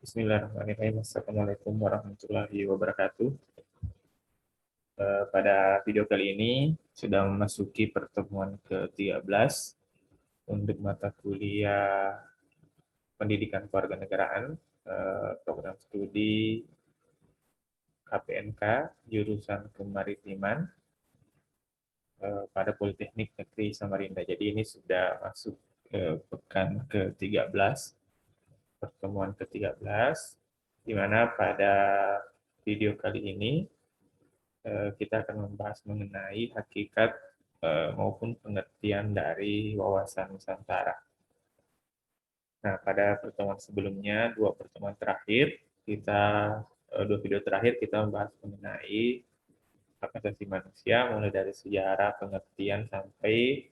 Bismillahirrahmanirrahim. Assalamualaikum warahmatullahi wabarakatuh. Pada video kali ini sudah memasuki pertemuan ke-13 untuk mata kuliah Pendidikan Kewarganegaraan, program studi KPNK, jurusan Kemaritiman pada Politeknik Negeri Samarinda. Jadi ini sudah masuk ke pekan ke-13, pertemuan ke-13, di mana pada video kali ini kita akan membahas mengenai hakikat maupun pengertian dari wawasan Nusantara. Nah, pada pertemuan sebelumnya, dua video terakhir kita membahas mengenai hak asasi manusia, mulai dari sejarah, pengertian, sampai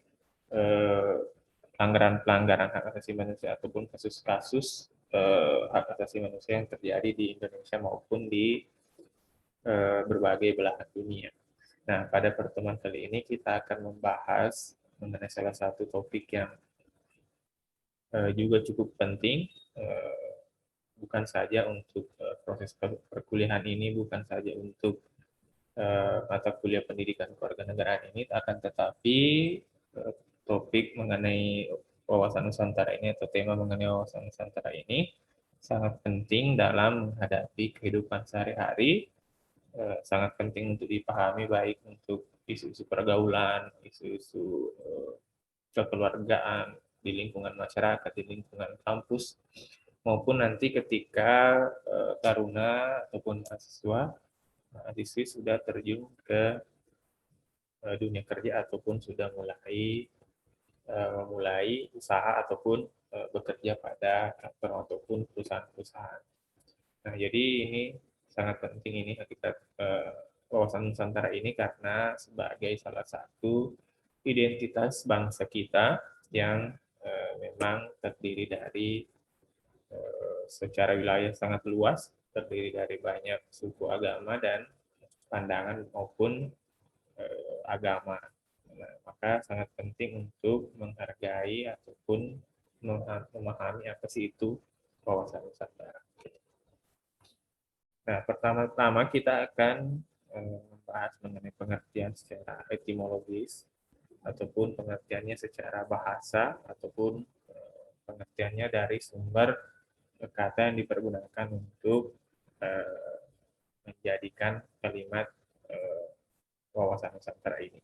pelanggaran-pelanggaran hak asasi manusia ataupun kasus-kasus hak asasi manusia yang terjadi di Indonesia maupun di berbagai belahan dunia. Nah, pada pertemuan kali ini kita akan membahas mengenai salah satu topik yang juga cukup penting, bukan saja untuk proses perkuliahan ini, bukan saja untuk mata kuliah pendidikan kewarganegaraan ini, akan tetapi topik mengenai wawasan Nusantara ini atau tema mengenai wawasan Nusantara ini sangat penting dalam menghadapi kehidupan sehari-hari, sangat penting untuk dipahami baik untuk isu-isu pergaulan, isu-isu kekeluargaan di lingkungan masyarakat, di lingkungan kampus, maupun nanti ketika taruna ataupun mahasiswi sudah terjun ke dunia kerja ataupun sudah memulai usaha ataupun bekerja pada kantor ataupun perusahaan-perusahaan. Nah, jadi ini sangat penting ini hakikat wawasan Nusantara ini karena sebagai salah satu identitas bangsa kita yang memang terdiri dari secara wilayah sangat luas, terdiri dari banyak suku agama dan pandangan maupun agama. Nah, maka sangat penting untuk menghargai ataupun memahami apa sih itu wawasan Nusantara. Nah, pertama-tama kita akan membahas mengenai pengertian secara etimologis ataupun pengertiannya secara bahasa ataupun pengertiannya dari sumber kata yang dipergunakan untuk menjadikan kalimat wawasan Nusantara ini.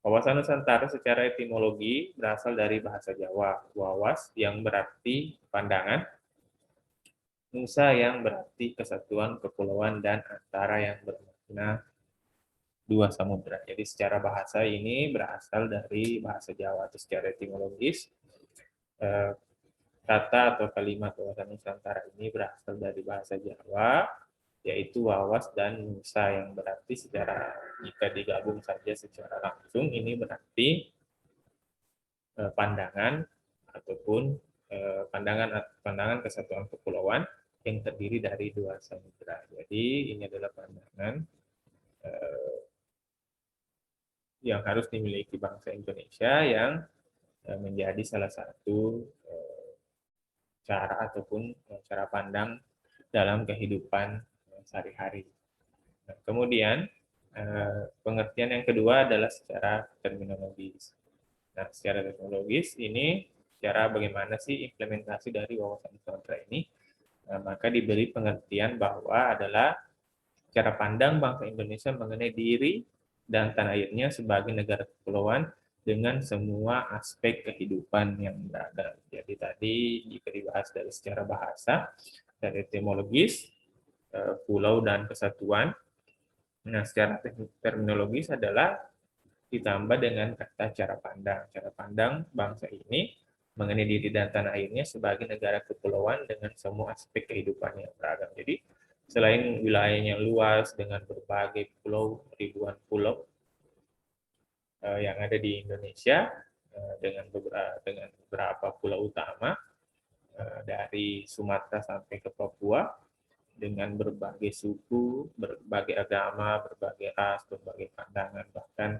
Wawasan Nusantara secara etimologi berasal dari bahasa Jawa, wawas yang berarti pandangan, nusa yang berarti kesatuan kepulauan, dan antara yang bermakna dua samudra. Jadi secara bahasa ini berasal dari bahasa Jawa atau secara etimologis kata atau kalimat wawasan Nusantara ini berasal dari bahasa Jawa, yaitu wawas dan nusa yang berarti secara jika digabung saja secara langsung ini berarti pandangan ataupun pandangan kesatuan kepulauan yang terdiri dari dua samudra. Jadi ini adalah pandangan yang harus dimiliki bangsa Indonesia yang menjadi salah satu cara ataupun cara pandang dalam kehidupan sehari-hari. Nah, kemudian pengertian yang kedua adalah secara terminologis. Nah, secara teknologis ini cara bagaimana sih implementasi dari wawasan Nusantara ini, maka diberi pengertian bahwa adalah cara pandang bangsa Indonesia mengenai diri dan tanah airnya sebagai negara kepulauan dengan semua aspek kehidupan yang berada. Jadi tadi jika dibahas dari secara bahasa, dari etimologis, pulau dan kesatuan. Nah, secara terminologis adalah ditambah dengan kata cara pandang. Cara pandang bangsa ini mengenai diri dan tanah airnya sebagai negara kepulauan dengan semua aspek kehidupan yang beragam. Jadi, selain wilayahnya luas dengan berbagai pulau, ribuan pulau yang ada di Indonesia, dengan beberapa pulau utama, dari Sumatera sampai ke Papua, dengan berbagai suku, berbagai agama, berbagai ras, berbagai pandangan, bahkan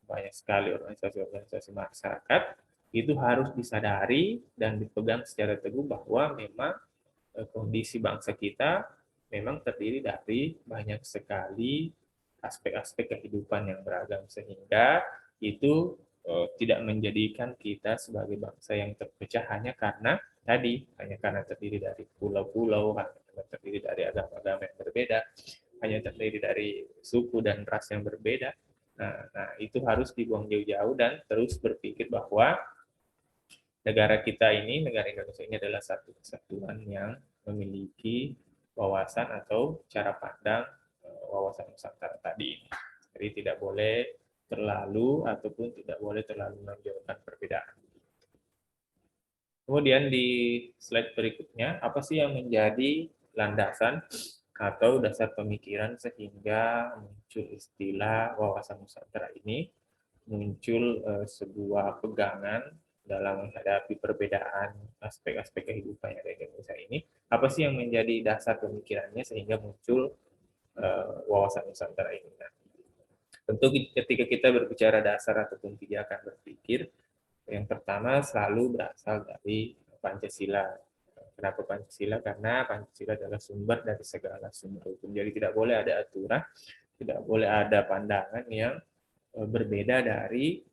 banyak sekali organisasi-organisasi masyarakat, itu harus disadari dan dipegang secara teguh bahwa memang kondisi bangsa kita memang terdiri dari banyak sekali aspek-aspek kehidupan yang beragam, sehingga itu tidak menjadikan kita sebagai bangsa yang terpecah hanya karena hanya karena terdiri dari pulau-pulau, hanya terdiri dari agama-agama yang berbeda, hanya terdiri dari suku dan ras yang berbeda. Nah, itu harus dibuang jauh-jauh dan terus berpikir bahwa negara kita ini, negara Indonesia ini adalah satu kesatuan yang memiliki wawasan atau cara pandang wawasan Nusantara tadi. Jadi tidak boleh terlalu ataupun tidak boleh terlalu menonjolkan perbedaan. Kemudian di slide berikutnya, apa sih yang menjadi landasan atau dasar pemikiran sehingga muncul istilah wawasan Nusantara ini, muncul sebuah pegangan dalam menghadapi perbedaan aspek-aspek kehidupan yang ada di Indonesia ini. Apa sih yang menjadi dasar pemikirannya sehingga muncul wawasan Nusantara ini? Nah, tentu ketika kita berbicara dasar ataupun pijakan berpikir, yang pertama selalu berasal dari Pancasila. Kenapa Pancasila? Karena Pancasila adalah sumber dari segala sumber hukum. Jadi tidak boleh ada aturan, tidak boleh ada pandangan yang berbeda dari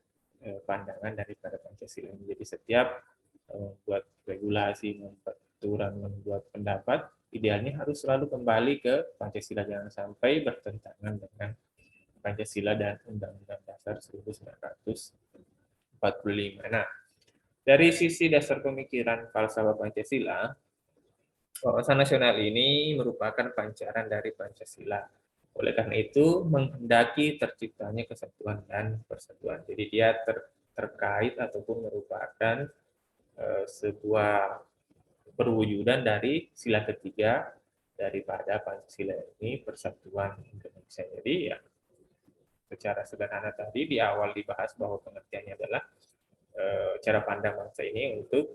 pandangan daripada Pancasila. Jadi setiap membuat regulasi, membuat aturan, membuat pendapat, idealnya harus selalu kembali ke Pancasila, jangan sampai bertentangan dengan Pancasila dan Undang-Undang Dasar 1945. Nah, dari sisi dasar pemikiran falsafah Pancasila, wawasan nasional ini merupakan pancaran dari Pancasila. Oleh karena itu, menghendaki terciptanya kesatuan dan persatuan. Jadi dia terkait ataupun merupakan sebuah perwujudan dari sila ketiga daripada Pancasila ini, persatuan Indonesia. Jadi ya, secara sederhana tadi di awal dibahas bahwa pengertiannya adalah cara pandang bangsa ini untuk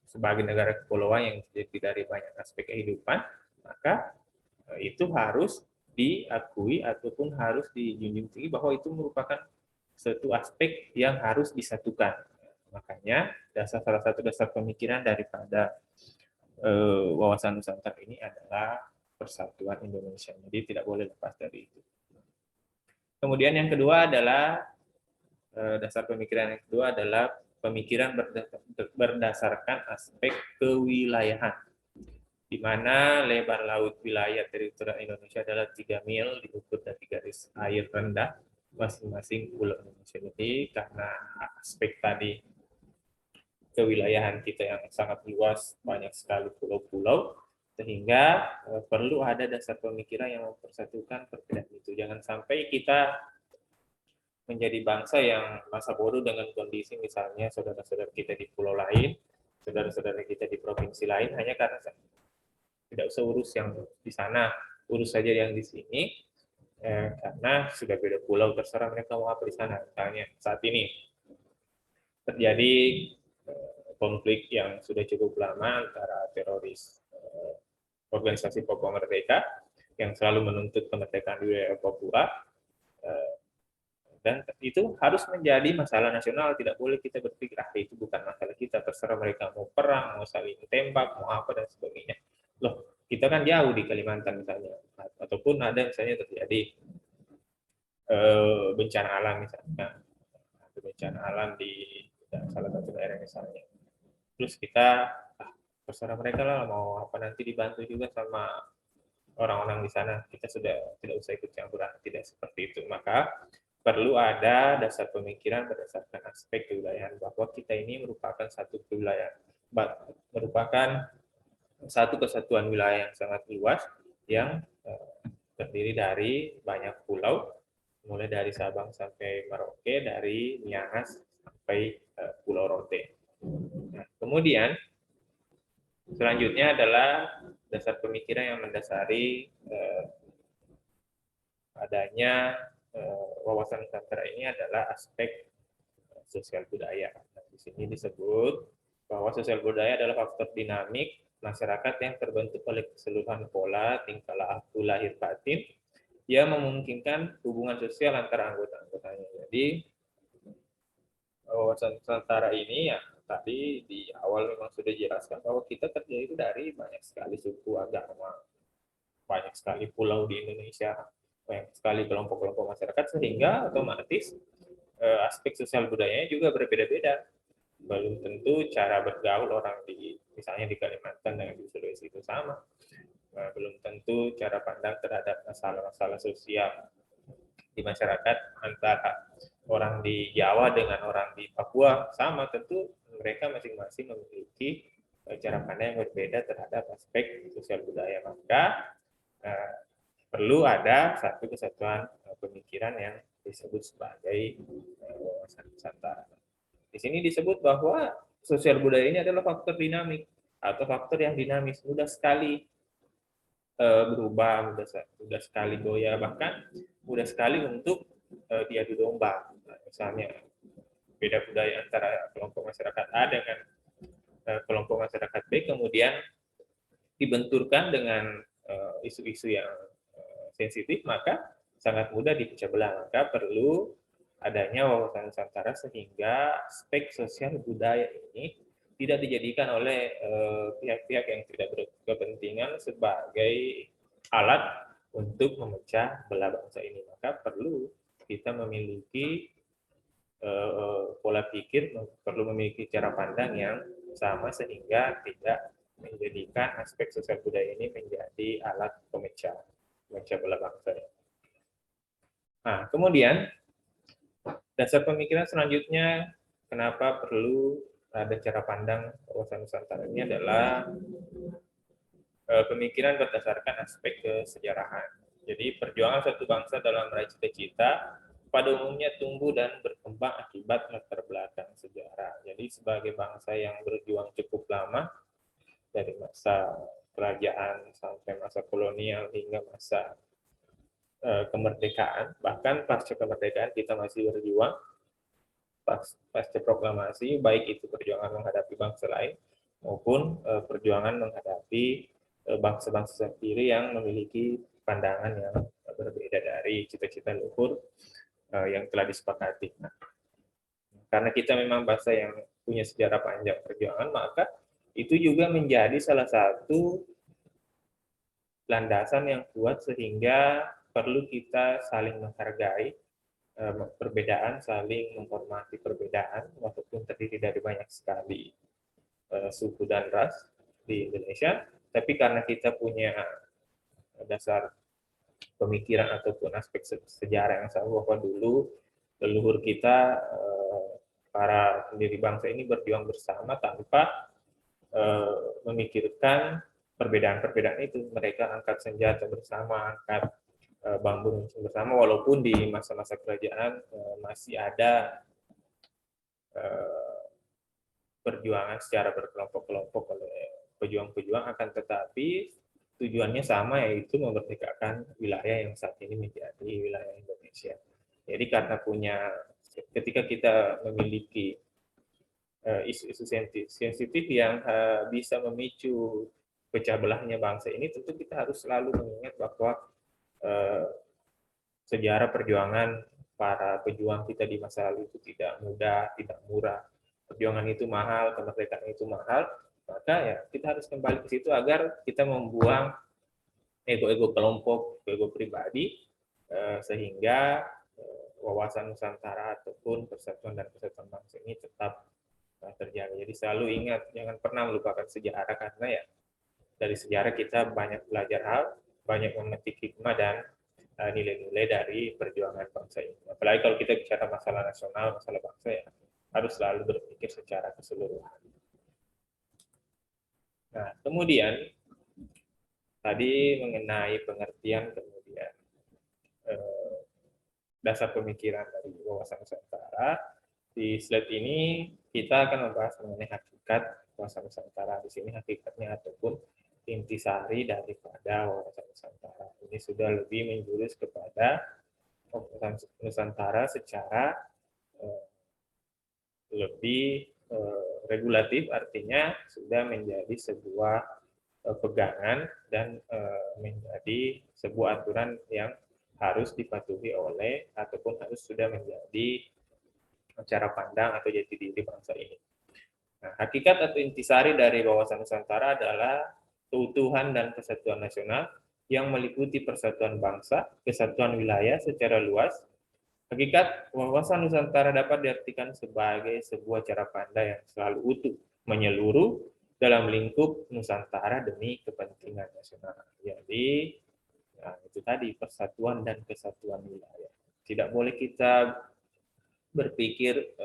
sebagai negara kepulauan yang terdiri dari banyak aspek kehidupan, maka itu harus diakui ataupun harus dijunjung tinggi bahwa itu merupakan suatu aspek yang harus disatukan. Makanya salah satu dasar pemikiran daripada wawasan Nusantara ini adalah persatuan Indonesia. Jadi tidak boleh lepas dari itu. Kemudian yang kedua adalah dasar pemikiran yang kedua adalah pemikiran berdasarkan aspek kewilayahan, di mana lebar laut wilayah teritorial Indonesia adalah 3 mil diukur dari garis air rendah masing-masing pulau Indonesia. Jadi karena aspek tadi kewilayahan kita yang sangat luas, banyak sekali pulau-pulau, sehingga perlu ada dasar pemikiran yang mempersatukan perbedaan itu. Jangan sampai kita menjadi bangsa yang masa bodoh dengan kondisi misalnya saudara-saudara kita di pulau lain, saudara-saudara kita di provinsi lain, hanya karena tidak usah urus yang di sana, urus saja yang di sini, karena sudah beda pulau, terserah mereka mau apa di sana. Misalnya saat ini terjadi konflik yang sudah cukup lama antara teroris organisasi Papua Merdeka yang selalu menuntut kemerdekaan wilayah Papua, dan itu harus menjadi masalah nasional. Tidak boleh kita berpikir itu bukan masalah kita, terserah mereka mau perang, mau saling tembak, mau apa dan sebagainya. Loh, kita kan jauh di Kalimantan misalnya, ataupun ada misalnya terjadi bencana alam misalnya, bencana alam di salah satu daerah misalnya, terus kita terserah mereka lah mau apa, nanti dibantu juga sama orang-orang di sana, kita sudah tidak usah ikut campur, tidak seperti itu. Maka perlu ada dasar pemikiran berdasarkan aspek kewilayahan, bahwa kita ini merupakan satu kewilayahan, merupakan satu kesatuan wilayah yang sangat luas yang terdiri dari banyak pulau, mulai dari Sabang sampai Merauke, dari Nias sampai Pulau Rote. Nah, kemudian selanjutnya adalah dasar pemikiran yang mendasari adanya wawasan Nusantara ini adalah aspek sosial budaya. Nah, di sini disebut bahwa sosial budaya adalah faktor dinamik masyarakat yang terbentuk oleh keseluruhan pola tingkah laku lahir batin yang memungkinkan hubungan sosial antara anggota-anggotanya. Jadi wawasan Nusantara ini ya tadi di awal memang sudah dijelaskan bahwa kita terdiri itu dari banyak sekali suku, agama, banyak sekali pulau di Indonesia, banyak sekali kelompok-kelompok masyarakat, sehingga otomatis aspek sosial budayanya juga berbeda-beda. Belum tentu cara bergaul orang di misalnya di Kalimantan dan di Sulawesi itu sama. Belum tentu cara pandang terhadap masalah-masalah sosial di masyarakat antara orang di Jawa dengan orang di Papua sama. Tentu mereka masing-masing memiliki cara pandang yang berbeda terhadap aspek sosial budaya. Maka perlu ada satu kesatuan pemikiran yang disebut sebagai wawasan Nusantara. Di sini disebut bahwa sosial budaya ini adalah faktor dinamik atau faktor yang dinamis, mudah sekali berubah, mudah sekali goyah, bahkan mudah sekali untuk diadu domba. Nah, misalnya beda budaya antara kelompok masyarakat A dengan kelompok masyarakat B, kemudian dibenturkan dengan isu-isu yang sensitif, maka sangat mudah dipecah belah. Maka perlu adanya wawasan Nusantara sehingga aspek sosial budaya ini tidak dijadikan oleh pihak-pihak yang tidak berkepentingan sebagai alat untuk memecah belah bangsa ini. Maka perlu kita memiliki pola pikir, perlu memiliki cara pandang yang sama sehingga tidak menjadikan aspek sosial budaya ini menjadi alat pemecah belah bangsa. Nah, kemudian dasar pemikiran selanjutnya kenapa perlu ada cara pandang wawasan Nusantara ini adalah pemikiran berdasarkan aspek kesejarahan. Jadi perjuangan suatu bangsa dalam meraih cita-cita pada umumnya tumbuh dan berkembang akibat latar belakang sejarah. Jadi sebagai bangsa yang berjuang cukup lama dari masa kerajaan sampai masa kolonial hingga masa kemerdekaan, bahkan pasca kemerdekaan kita masih berjuang, pasca proklamasi, baik itu perjuangan menghadapi bangsa lain maupun perjuangan menghadapi bangsa-bangsa sendiri yang memiliki pandangan yang berbeda dari cita-cita luhur yang telah disepakati. Nah, karena kita memang bangsa yang punya sejarah panjang perjuangan, maka itu juga menjadi salah satu landasan yang kuat sehingga perlu kita saling menghargai perbedaan, saling menghormati perbedaan, walaupun terdiri dari banyak sekali suku dan ras di Indonesia, tapi karena kita punya dasar pemikiran ataupun aspek sejarah yang sama bahwa dulu leluhur kita, para pendiri bangsa ini berjuang bersama tanpa memikirkan perbedaan-perbedaan itu. Mereka angkat senjata bersama, angkat bambu bersama, walaupun di masa-masa kerajaan masih ada perjuangan secara berkelompok-kelompok oleh pejuang-pejuang, akan tetapi tujuannya sama, yaitu memerdekakan wilayah yang saat ini menjadi wilayah Indonesia. Jadi karena ketika kita memiliki isu-isu sensitif yang bisa memicu pecah belahnya bangsa ini, tentu kita harus selalu mengingat bahwa sejarah perjuangan para pejuang kita di masa lalu itu tidak mudah, tidak murah. Perjuangan itu mahal, kemerdekaan itu mahal, maka ya kita harus kembali ke situ agar kita membuang ego-ego kelompok, ego pribadi, sehingga wawasan Nusantara ataupun persatuan dan kesatuan bangsa ini tetap terjaga. Jadi selalu ingat, jangan pernah melupakan sejarah, karena ya dari sejarah kita banyak belajar hal, banyak memetik hikmah dan nilai-nilai dari perjuangan bangsa ini. Apalagi kalau kita bicara masalah nasional, masalah bangsa, ya harus selalu berpikir secara keseluruhan. Nah, kemudian tadi mengenai pengertian, kemudian dasar pemikiran dari wawasan Nusantara. Di slide ini kita akan membahas mengenai hakikat wawasan Nusantara. Di sini hakikatnya ataupun intisari daripada wawasan Nusantara. Ini sudah lebih menjurus kepada wawasan Nusantara secara lebih regulatif, artinya sudah menjadi sebuah pegangan dan menjadi sebuah aturan yang harus dipatuhi oleh ataupun harus sudah menjadi cara pandang atau jati diri bangsa ini. Nah, hakikat atau intisari dari wawasan Nusantara adalah keutuhan dan kesatuan nasional yang meliputi persatuan bangsa, kesatuan wilayah secara luas. Hakikat wawasan Nusantara dapat diartikan sebagai sebuah cara pandang yang selalu utuh, menyeluruh dalam lingkup Nusantara demi kepentingan nasional. Jadi, nah, itu tadi persatuan dan kesatuan wilayah. Tidak boleh kita berpikir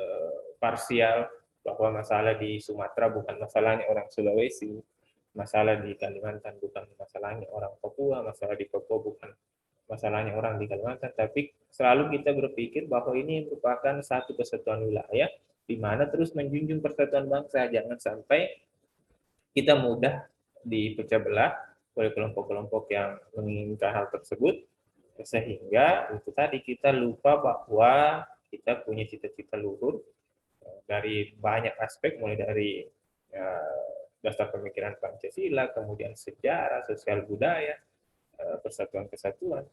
parsial bahwa masalah di Sumatera bukan masalahnya orang Sulawesi, masalah di Kalimantan bukan masalahnya orang Papua, masalah di Papua bukan masalahnya orang di Kalimantan, tapi selalu kita berpikir bahwa ini merupakan satu kesatuan wilayah di mana terus menjunjung persatuan bangsa. Jangan sampai kita mudah dipecah belah oleh kelompok-kelompok yang menginginkan hal tersebut, sehingga itu tadi kita lupa bahwa kita punya cita-cita luhur dari banyak aspek, mulai dari dasar pemikiran Pancasila, kemudian sejarah, sosial budaya, persatuan-kesatuan.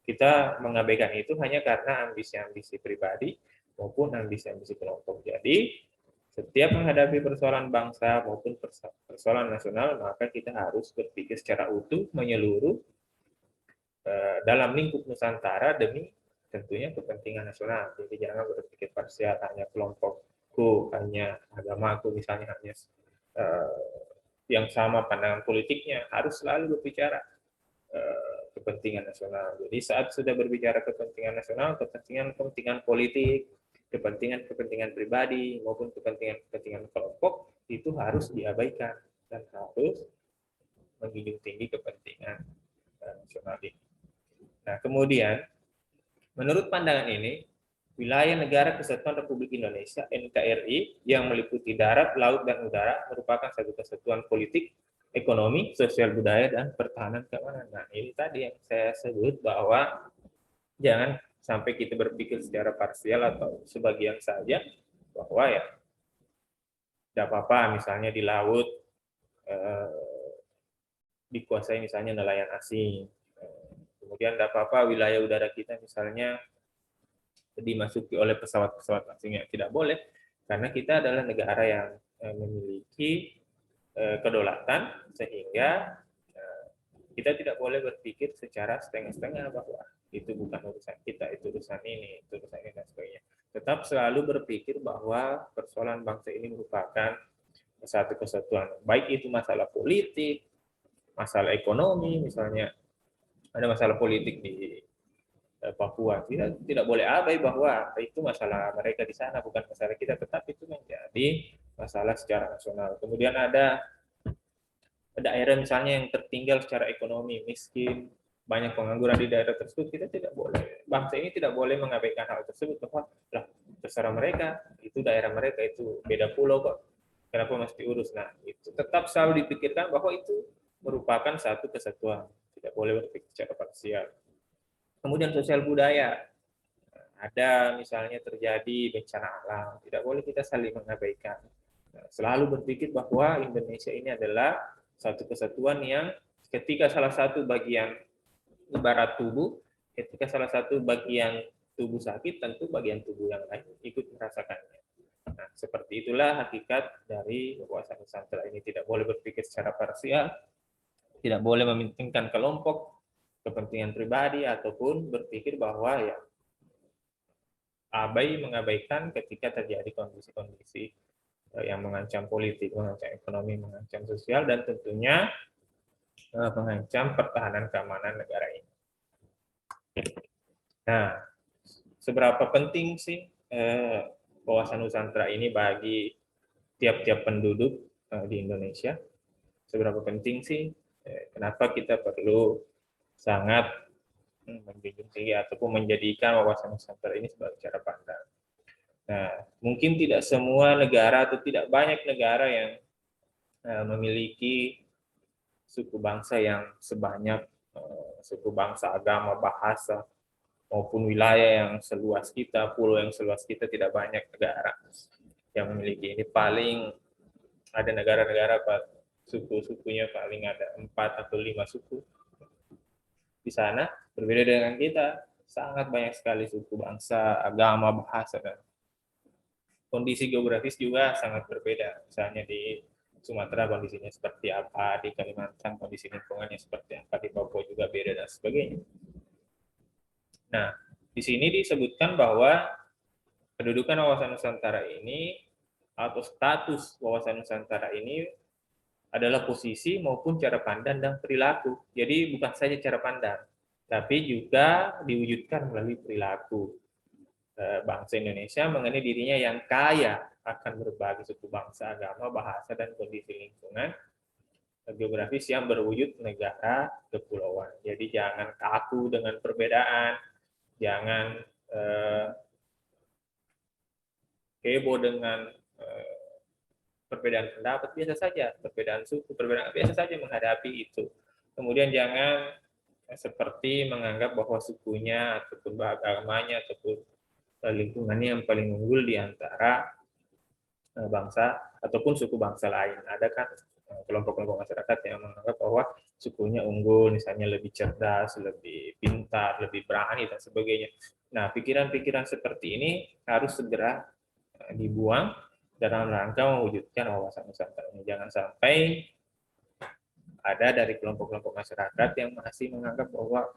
Kita mengabaikan itu hanya karena ambisi-ambisi pribadi maupun ambisi-ambisi kelompok. Jadi, setiap menghadapi persoalan bangsa maupun persoalan nasional, maka kita harus berpikir secara utuh, menyeluruh dalam lingkup Nusantara demi tentunya kepentingan nasional. Jadi jangan berpikir parsial, hanya kelompokku, hanya agamaku, misalnya hanya yang sama pandangan politiknya. Harus selalu berbicara kepentingan nasional. Jadi saat sudah berbicara kepentingan nasional, kepentingan politik, kepentingan pribadi maupun kepentingan kelompok itu harus diabaikan dan harus menjunjung tinggi kepentingan nasional ini. Nah, kemudian menurut pandangan ini, wilayah Negara Kesatuan Republik Indonesia (NKRI) yang meliputi darat, laut, dan udara merupakan satu kesatuan politik, ekonomi, sosial budaya, dan pertahanan keamanan. Nah, ini tadi yang saya sebut bahwa jangan sampai kita berpikir secara parsial atau sebagian saja bahwa ya tidak apa-apa misalnya di laut dikuasai misalnya nelayan asing. Kemudian tidak apa-apa wilayah udara kita misalnya dimasuki oleh pesawat-pesawat asing, ya tidak boleh, karena kita adalah negara yang memiliki kedaulatan, sehingga kita tidak boleh berpikir secara setengah-setengah bahwa itu bukan urusan kita, itu urusan ini, itu urusan ini, dan sebagainya. Tetap selalu berpikir bahwa persoalan bangsa ini merupakan satu kesatuan, baik itu masalah politik, masalah ekonomi, misalnya ada masalah politik di Papua, tidak boleh abai bahwa itu masalah mereka di sana, bukan masalah kita, tetapi itu menjadi masalah secara nasional. Kemudian ada daerah misalnya yang tertinggal secara ekonomi, miskin, banyak pengangguran di daerah tersebut, kita tidak boleh, bangsa ini tidak boleh mengabaikan hal tersebut, bahwa lah terserah mereka, itu daerah mereka, itu beda pulau kok, kenapa mesti urus. Nah, itu tetap selalu dipikirkan bahwa itu merupakan satu kesatuan, tidak boleh berpikir secara parsial. Kemudian sosial budaya, ada misalnya terjadi bencana alam, tidak boleh kita saling mengabaikan. Selalu berpikir bahwa Indonesia ini adalah satu kesatuan yang ketika salah satu bagian ibarat tubuh, ketika salah satu bagian tubuh sakit, tentu bagian tubuh yang lain ikut merasakannya. Nah, seperti itulah hakikat dari wawasan Nusantara ini. Tidak boleh berpikir secara parsial, tidak boleh mementingkan kelompok, kepentingan pribadi, ataupun berpikir bahwa ya mengabaikan ketika terjadi kondisi-kondisi yang mengancam politik, mengancam ekonomi, mengancam sosial, dan tentunya mengancam pertahanan keamanan negara ini. Nah, seberapa penting sih wawasan Nusantara ini bagi tiap-tiap penduduk di Indonesia? Seberapa penting sih? Kenapa kita perlu sangat menjunjung tinggi ataupun menjadikan wawasan Nusantara ini sebagai cara pandang? Nah, mungkin tidak semua negara atau tidak banyak negara yang memiliki suku bangsa yang sebanyak suku bangsa, agama, bahasa, maupun wilayah yang seluas kita, pulau yang seluas kita, tidak banyak negara yang memiliki ini. Paling ada negara-negara suku-sukunya paling ada 4 atau 5 suku. Di sana berbeda dengan kita, sangat banyak sekali suku bangsa, agama, bahasa, dan kondisi geografis juga sangat berbeda. Misalnya di Sumatera kondisinya seperti apa, di Kalimantan kondisi lingkungannya seperti apa, di Papua juga beda dan sebagainya. Nah, di sini disebutkan bahwa kedudukan wawasan Nusantara ini atau status wawasan Nusantara ini adalah posisi maupun cara pandang dan perilaku. Jadi bukan saja cara pandang, tapi juga diwujudkan melalui perilaku. Bangsa Indonesia mengenai dirinya yang kaya akan berbagai suku bangsa, agama, bahasa, dan kondisi lingkungan geografis yang berwujud negara kepulauan. Jadi jangan kaku dengan perbedaan, jangan heboh dengan perbedaan pendapat, biasa saja, perbedaan suku, perbedaan biasa saja menghadapi itu. Kemudian jangan seperti menganggap bahwa sukunya ataupun agamanya ataupun lingkungannya yang paling unggul di antara bangsa ataupun suku bangsa lain. Ada kan kelompok-kelompok masyarakat yang menganggap bahwa sukunya unggul, misalnya lebih cerdas, lebih pintar, lebih berani dan sebagainya. Nah, pikiran-pikiran seperti ini harus segera dibuang dalam rangka mewujudkan wawasan Nusantara ini. Jangan sampai ada dari kelompok-kelompok masyarakat yang masih menganggap bahwa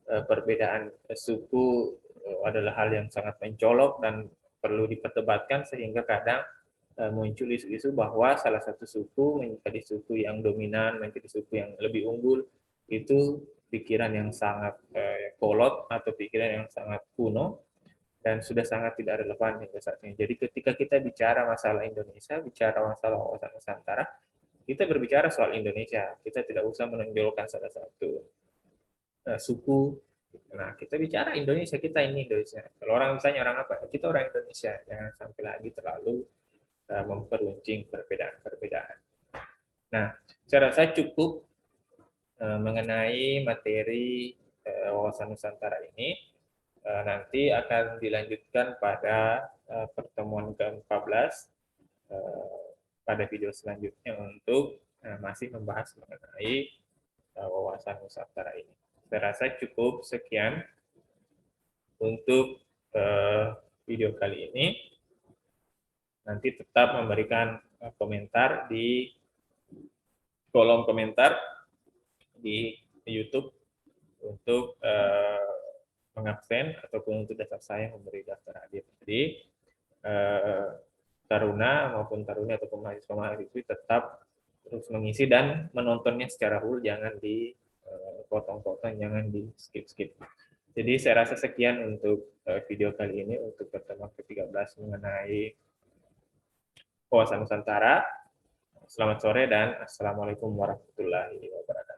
perbedaan suku adalah hal yang sangat mencolok dan perlu diperdebatkan sehingga kadang muncul isu-isu bahwa salah satu suku menjadi suku yang dominan, menjadi suku yang lebih unggul, itu pikiran yang sangat kolot atau pikiran yang sangat kuno dan sudah sangat tidak relevan hingga saat ini. Jadi ketika kita bicara masalah Indonesia, bicara masalah wawasan Nusantara, kita berbicara soal Indonesia. Kita tidak usah menonjolkan salah satu suku. Nah, kita bicara Indonesia, kita ini Indonesia. Kalau orang misalnya orang apa? Kita orang Indonesia. Jangan sampai lagi terlalu memperuncing perbedaan-perbedaan. Nah, saya rasa cukup mengenai materi wawasan Nusantara ini. Nanti akan dilanjutkan pada pertemuan ke-14 pada video selanjutnya untuk masih membahas mengenai wawasan Nusantara ini. Saya rasa cukup sekian untuk video kali ini. Nanti tetap memberikan komentar di kolom komentar di YouTube untuk mengabsen ataupun untuk daftar saya memberi daftar hadir. Jadi taruna maupun taruni ataupun mahasiswa-mahasiswi tetap terus mengisi dan menontonnya secara full, jangan dipotong-potong, jangan di skip-skip. Jadi saya rasa sekian untuk video kali ini untuk pertemuan ke-13 mengenai wawasan Nusantara. Selamat sore dan Assalamualaikum warahmatullahi wabarakatuh.